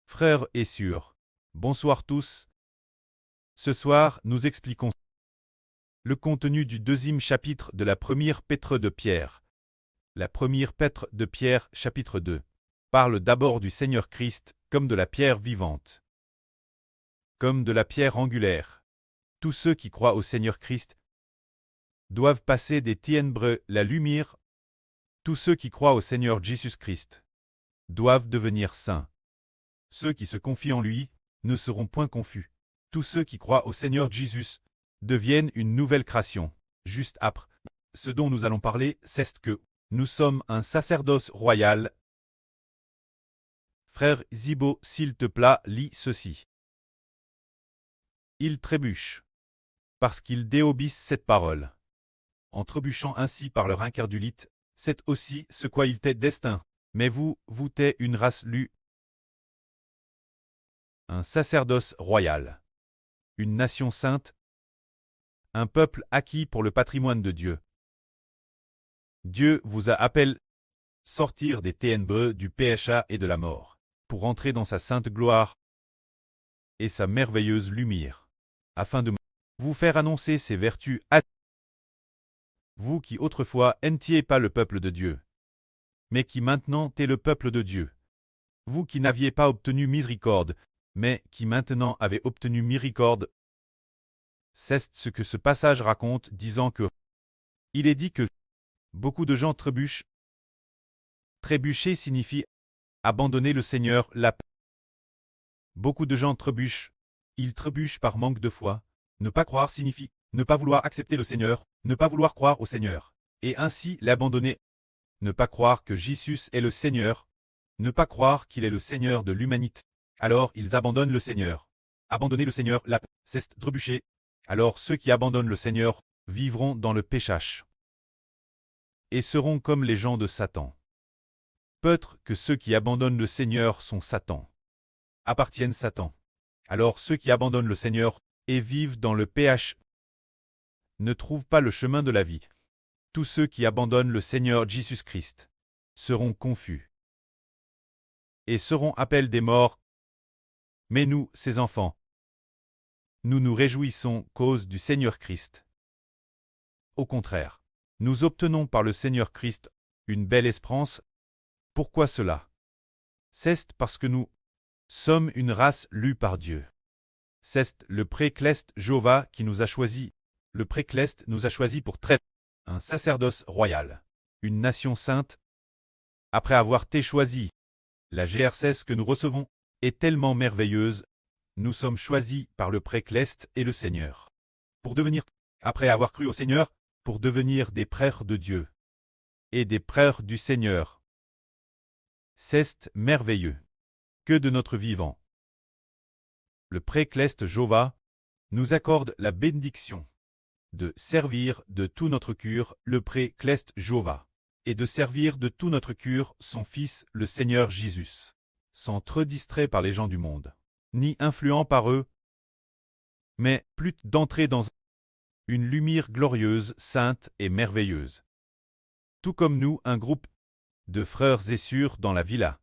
Frères et sœurs, bonsoir tous. Ce soir, nous expliquons le contenu du deuxième chapitre de la première Pètre de Pierre. La première Pètre de Pierre, chapitre 2, parle d'abord du Seigneur Christ comme de la pierre vivante, comme de la pierre angulaire. Tous ceux qui croient au Seigneur Christ doivent passer des ténèbres la lumière. Tous ceux qui croient au Seigneur Jésus-Christ doivent devenir saints. Ceux qui se confient en lui ne seront point confus. Tous ceux qui croient au Seigneur Jésus deviennent une nouvelle création. Juste après, ce dont nous allons parler, c'est que nous sommes un sacerdoce royal. Frère Zibo, s'il te plaît, lis ceci. Il trébuche, parce qu'ils déobéissent cette parole. En trébuchant ainsi par leur incrédulité, c'est aussi ce quoi il t'est destin. Mais vous t'êtes une race lue, un sacerdoce royal, une nation sainte, un peuple acquis pour le patrimoine de Dieu. Dieu vous a appelé sortir des ténèbres du péché et de la mort, pour entrer dans sa sainte gloire et sa merveilleuse lumière, afin de vous faire annoncer ses vertus à vous qui autrefois n'étiez pas le peuple de Dieu, mais qui maintenant êtes le peuple de Dieu. Vous qui n'aviez pas obtenu miséricorde, mais qui maintenant avez obtenu miséricorde. C'est ce que ce passage raconte, disant que il est dit que beaucoup de gens trébuchent. Trébucher signifie abandonner le Seigneur. Beaucoup de gens trébuchent. Ils trébuchent par manque de foi. Ne pas croire signifie ne pas vouloir accepter le Seigneur, ne pas vouloir croire au Seigneur, et ainsi l'abandonner. Ne pas croire que Jésus est le Seigneur, ne pas croire qu'il est le Seigneur de l'humanité. Alors ils abandonnent le Seigneur. Abandonner le Seigneur, c'est trébucher. Alors ceux qui abandonnent le Seigneur vivront dans le péché et seront comme les gens de Satan. Peut-être que ceux qui abandonnent le Seigneur sont Satan, appartiennent Satan. Alors ceux qui abandonnent le Seigneur et vivent dans le péché ne trouvent pas le chemin de la vie. Tous ceux qui abandonnent le Seigneur Jésus-Christ seront confus et seront appelés des morts. Mais nous, ses enfants, nous nous réjouissons cause du Seigneur Christ. Au contraire, nous obtenons par le Seigneur Christ une belle espérance. Pourquoi cela? C'est parce que nous sommes une race lue par Dieu. C'est le précleste Jéhovah qui nous a choisis. Le précleste nous a choisis pour traiter un sacerdoce royal, une nation sainte. Après avoir été choisis, la GRCS que nous recevons est tellement merveilleuse. Nous sommes choisis par le précleste et le Seigneur. Pour devenir, après avoir cru au Seigneur, pour devenir des frères de Dieu et des frères du Seigneur. C'est merveilleux. Que de notre vivant. Le précleste Jéhovah nous accorde la bénédiction de servir de tout notre cœur le précleste Jéhovah et de servir de tout notre cœur son Fils, le Seigneur Jésus, sans trop distrait par les gens du monde, ni influent par eux, mais plus d'entrer dans une lumière glorieuse, sainte et merveilleuse. Tout comme nous, un groupe de frères et sœurs dans la villa.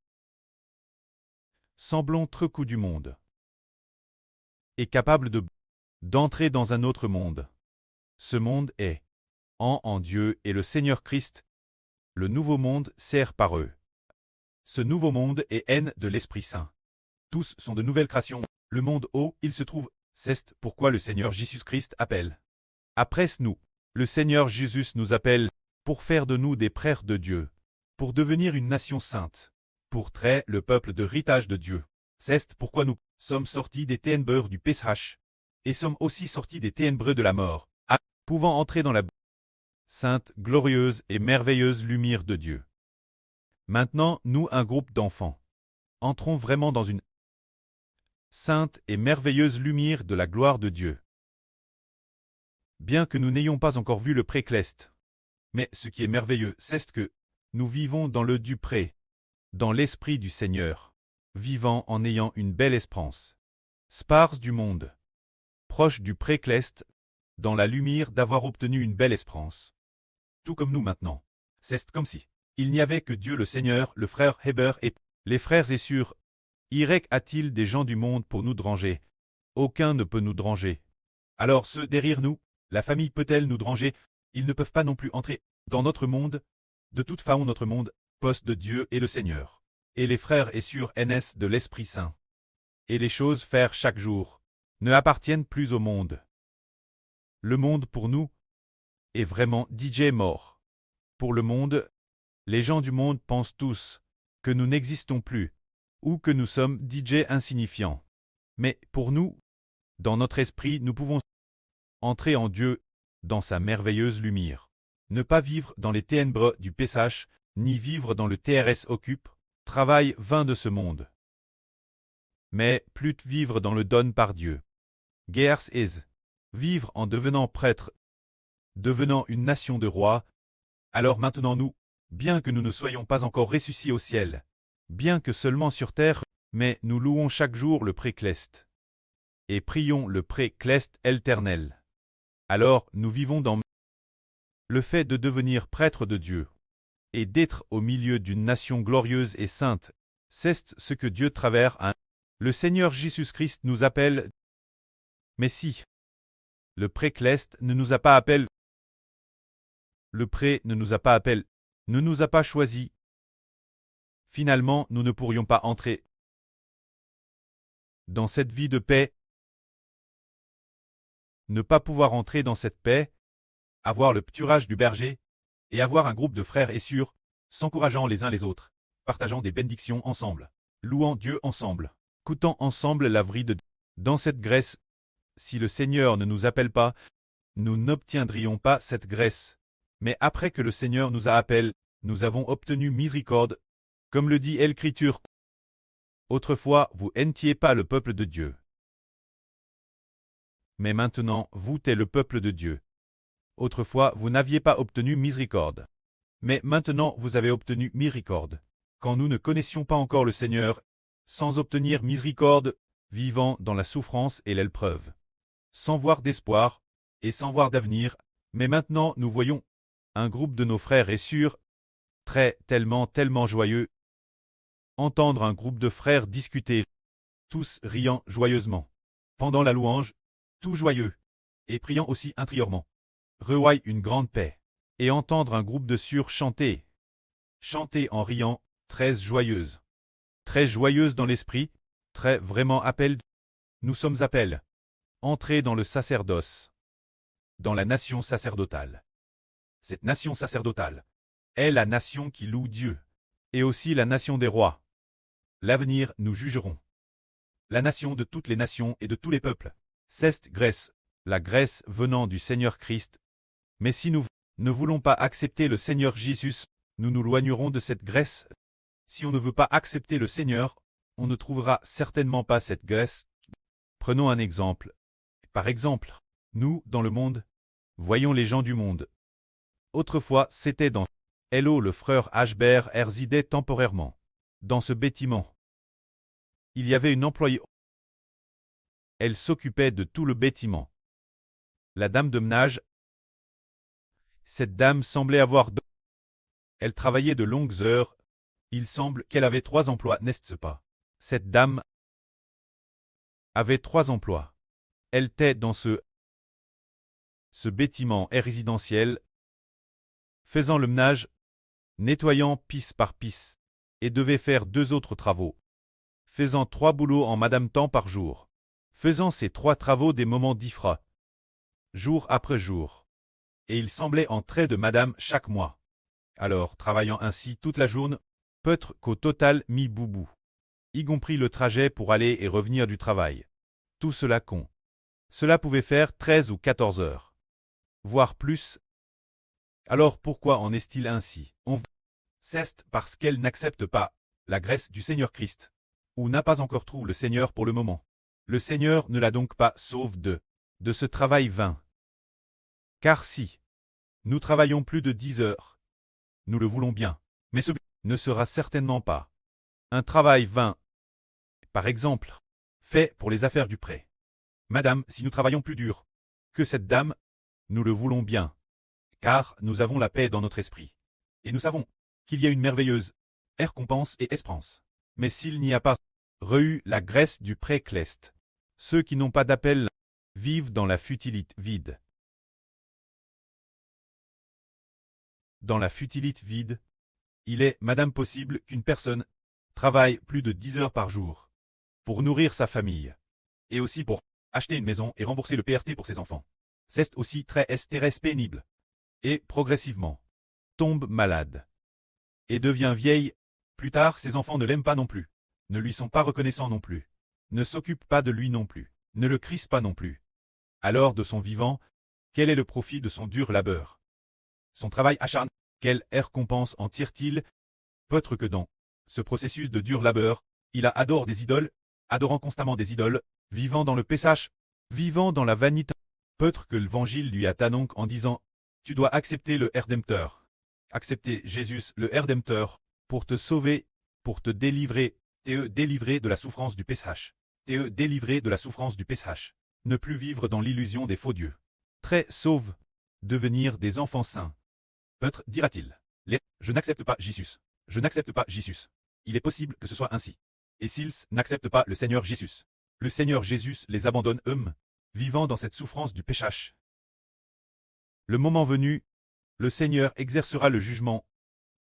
Semblons trop du monde. Et capable d'entrer dans un autre monde. Ce monde est en Dieu et le Seigneur Christ. Le nouveau monde sert par eux. Ce nouveau monde est haine de l'Esprit Saint. Tous sont de nouvelles créations. Le monde où il se trouve, c'est pourquoi le Seigneur Jésus-Christ appelle. Après nous, le Seigneur Jésus nous appelle pour faire de nous des frères de Dieu, pour devenir une nation sainte, pour traiter le peuple de héritage de Dieu. C'est pourquoi nous sommes sortis des ténèbres du péché et sommes aussi sortis des ténèbres de la mort, pouvant entrer dans la sainte, glorieuse et merveilleuse lumière de Dieu. Maintenant, nous, un groupe d'enfants, entrons vraiment dans une sainte et merveilleuse lumière de la gloire de Dieu. Bien que nous n'ayons pas encore vu le précleste, mais ce qui est merveilleux, c'est que nous vivons dans le du pré, dans l'esprit du Seigneur, vivant en ayant une belle espérance, sparse du monde, proche du précleste, dans la lumière d'avoir obtenu une belle espérance. Tout comme nous maintenant. C'est comme si il n'y avait que Dieu le Seigneur, le frère Heber et les frères et sœurs. A-t-il des gens du monde pour nous déranger? Aucun ne peut nous déranger. Alors ceux derrière nous, la famille peut-elle nous déranger? Ils ne peuvent pas non plus entrer dans notre monde. De toute façon notre monde, poste de Dieu et le Seigneur. Et les frères et sœurs NS de l'Esprit Saint. Et les choses faire chaque jour ne appartiennent plus au monde. Le monde pour nous est vraiment DJ mort. Pour le monde, les gens du monde pensent tous que nous n'existons plus, ou que nous sommes DJ insignifiants. Mais pour nous, dans notre esprit, nous pouvons entrer en Dieu, dans sa merveilleuse lumière. Ne pas vivre dans les ténèbres du PSH, ni vivre dans le TRS occupe, travail vain de ce monde. Mais plus vivre dans le don par Dieu. Guerres is. Vivre en devenant prêtre, devenant une nation de rois. Alors maintenant nous, bien que nous ne soyons pas encore ressuscités au ciel, bien que seulement sur terre, mais nous louons chaque jour le précleste. Et prions le précleste éternel. Alors nous vivons dans le fait de devenir prêtre de Dieu, et d'être au milieu d'une nation glorieuse et sainte, c'est ce que Dieu travers à le Seigneur Jésus-Christ nous appelle. Mais si le précleste ne nous a pas appelé, le pré ne nous a pas appelé, ne nous a pas choisis, finalement nous ne pourrions pas entrer dans cette vie de paix. Ne pas pouvoir entrer dans cette paix, avoir le pâturage du berger, et avoir un groupe de frères et sœurs, s'encourageant les uns les autres, partageant des bénédictions ensemble, louant Dieu ensemble, écoutant ensemble la vie de Dieu. Dans cette grâce, si le Seigneur ne nous appelle pas, nous n'obtiendrions pas cette grâce. Mais après que le Seigneur nous a appelés, nous avons obtenu miséricorde, comme le dit l'Écriture. Autrefois, vous n'étiez pas le peuple de Dieu. Mais maintenant, vous êtes le peuple de Dieu. Autrefois, vous n'aviez pas obtenu miséricorde. Mais maintenant, vous avez obtenu miséricorde. Quand nous ne connaissions pas encore le Seigneur, sans obtenir miséricorde, vivant dans la souffrance et l'épreuve, sans voir d'espoir, et sans voir d'avenir, mais maintenant nous voyons un groupe de nos frères et sœurs, tellement joyeux, entendre un groupe de frères discuter, tous riant joyeusement, pendant la louange, tout joyeux, et priant aussi intérieurement. Rewaille une grande paix, et entendre un groupe de sœurs chanter en riant, très joyeuse dans l'esprit, très vraiment appel. Nous sommes appelés, entrer dans le sacerdoce, dans la nation sacerdotale. Cette nation sacerdotale est la nation qui loue Dieu, et aussi la nation des rois. L'avenir nous jugerons. La nation de toutes les nations et de tous les peuples. C'est Grèce, la Grèce venant du Seigneur Christ. Mais si nous ne voulons pas accepter le Seigneur Jésus, nous nous éloignerons de cette Grèce. Si on ne veut pas accepter le Seigneur, on ne trouvera certainement pas cette Grèce. Prenons un exemple. Par exemple, nous, dans le monde, voyons les gens du monde. Autrefois, c'était dans Hello le frère Ashbert résidait temporairement. Dans ce bâtiment, il y avait une employée. Elle s'occupait de tout le bâtiment. La dame de ménage. Cette dame semblait avoir Elle travaillait de longues heures. Il semble qu'elle avait 3 emplois, n'est-ce pas? Cette dame avait 3 emplois. Elle était dans ce bâtiment résidentiel, faisant le ménage, nettoyant pisse par pisse, et devait faire 2 autres travaux, faisant 3 boulots en madame temps par jour, faisant ces 3 travaux des moments d'ifra, jour après jour. Et il semblait entrer de madame chaque mois. Alors, travaillant ainsi toute la journée, peut-être qu'au total mi-boubou, y compris le trajet pour aller et revenir du travail. Tout cela con. Cela pouvait faire 13 ou 14 heures. Voire plus. Alors pourquoi en est-il ainsi? C'est parce qu'elle n'accepte pas la grâce du Seigneur Christ, ou n'a pas encore trouvé le Seigneur pour le moment. Le Seigneur ne l'a donc pas sauvé de ce travail vain. Car si nous travaillons plus de 10 heures, nous le voulons bien, mais ce ne sera certainement pas un travail vain. Par exemple, fait pour les affaires du prêt. Madame, si nous travaillons plus dur que cette dame, nous le voulons bien, car nous avons la paix dans notre esprit. Et nous savons qu'il y a une merveilleuse récompense et espérance. Mais s'il n'y a pas Rehue la graisse du pré-cleste. Ceux qui n'ont pas d'appel vivent dans la futilité vide. Dans la futilité vide, il est, madame, possible qu'une personne travaille plus de 10 heures par jour pour nourrir sa famille et aussi pour acheter une maison et rembourser le PRT pour ses enfants. C'est aussi très pénible et progressivement tombe malade et devient vieille. Plus tard, ses enfants ne l'aiment pas non plus, ne lui sont pas reconnaissants non plus, ne s'occupent pas de lui non plus, ne le crissent pas non plus. Alors de son vivant, quel est le profit de son dur labeur? Son travail acharné, quelle récompense en tire-t-il? Peut-être que dans ce processus de dur labeur, il adore des idoles, adorant constamment des idoles, vivant dans le péchage, vivant dans la vanité. Peut-être que l'évangile lui a donc en disant: tu dois accepter le Rédempteur. Accepter Jésus, le Rédempteur, pour te sauver, pour te délivrer, te délivrer de la souffrance du péchage. Te délivrer de la souffrance du péchage. Ne plus vivre dans l'illusion des faux dieux. Très sauve. Devenir des enfants saints. Peut-être dira-t-il: je n'accepte pas Jésus. Je n'accepte pas Jésus. Il est possible que ce soit ainsi. Et s'ils n'acceptent pas le Seigneur Jésus, le Seigneur Jésus les abandonne eux-mêmes, vivant dans cette souffrance du péchage. Le moment venu, le Seigneur exercera le jugement,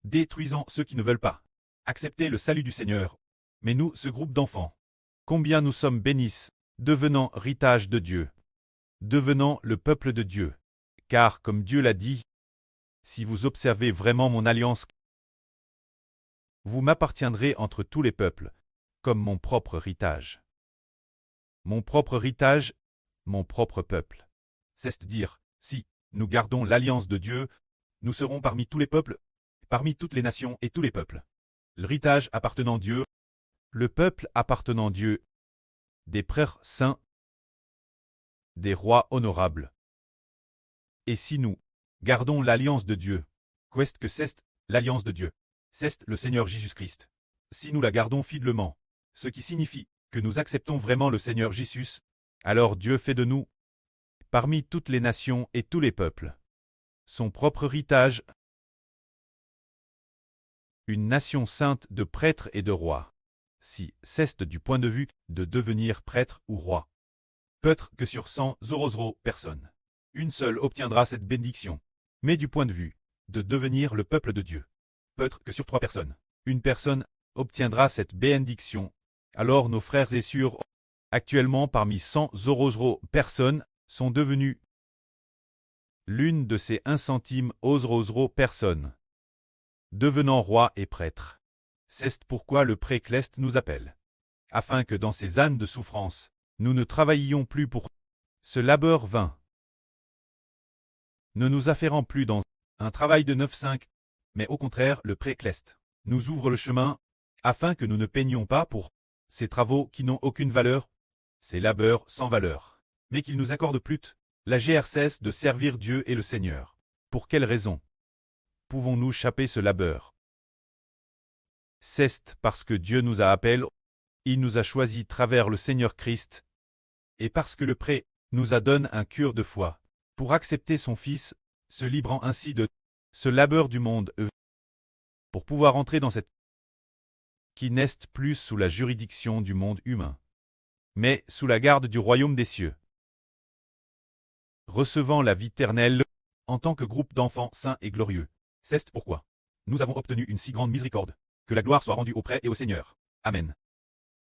détruisant ceux qui ne veulent pas accepter le salut du Seigneur. Mais nous, ce groupe d'enfants, combien nous sommes bénis, devenant héritage de Dieu, devenant le peuple de Dieu. Car, comme Dieu l'a dit, si vous observez vraiment mon alliance, vous m'appartiendrez entre tous les peuples, comme mon propre héritage. Mon propre héritage, mon propre peuple. C'est-à-dire, si nous gardons l'alliance de Dieu, nous serons parmi tous les peuples, parmi toutes les nations et tous les peuples. L'héritage appartenant à Dieu, le peuple appartenant à Dieu, des prêtres saints, des rois honorables. Et si nous gardons l'alliance de Dieu, qu'est-ce que c'est l'alliance de Dieu? C'est le Seigneur Jésus-Christ. Si nous la gardons fidèlement, ce qui signifie que nous acceptons vraiment le Seigneur Jésus, alors Dieu fait de nous, parmi toutes les nations et tous les peuples, son propre héritage, une nation sainte de prêtres et de rois. Si c'est du point de vue de devenir prêtre ou roi, peut-être que sur 100 personnes, une seule obtiendra cette bénédiction. Mais du point de vue de devenir le peuple de Dieu, peut-être que sur 3 personnes, une personne obtiendra cette bénédiction. Alors nos frères et sœurs, actuellement parmi 100 personnes, sont devenus l'une de ces 1 centime personnes, devenant roi et prêtre. C'est pourquoi le pré-cleste nous appelle, afin que dans ces ânes de souffrance, nous ne travaillions plus pour ce labeur vain. Ne nous affairons plus dans un travail de 9-5, mais au contraire le pré-cleste nous ouvre le chemin, afin que nous ne peignions pas pour ces travaux qui n'ont aucune valeur, ces labeurs sans valeur, mais qu'il nous accorde plus la GRCS de servir Dieu et le Seigneur. Pour quelle raison pouvons-nous échapper ce labeur? C'est parce que Dieu nous a appelés, il nous a choisis travers le Seigneur Christ, et parce que le pré nous a donné un cœur de foi, pour accepter son Fils, se librant ainsi de ce labeur du monde, pour pouvoir entrer dans cette qui n'est plus sous la juridiction du monde humain, mais sous la garde du royaume des cieux. Recevant la vie éternelle en tant que groupe d'enfants saints et glorieux. C'est pourquoi nous avons obtenu une si grande miséricorde, que la gloire soit rendue au prêtre et au Seigneur. Amen.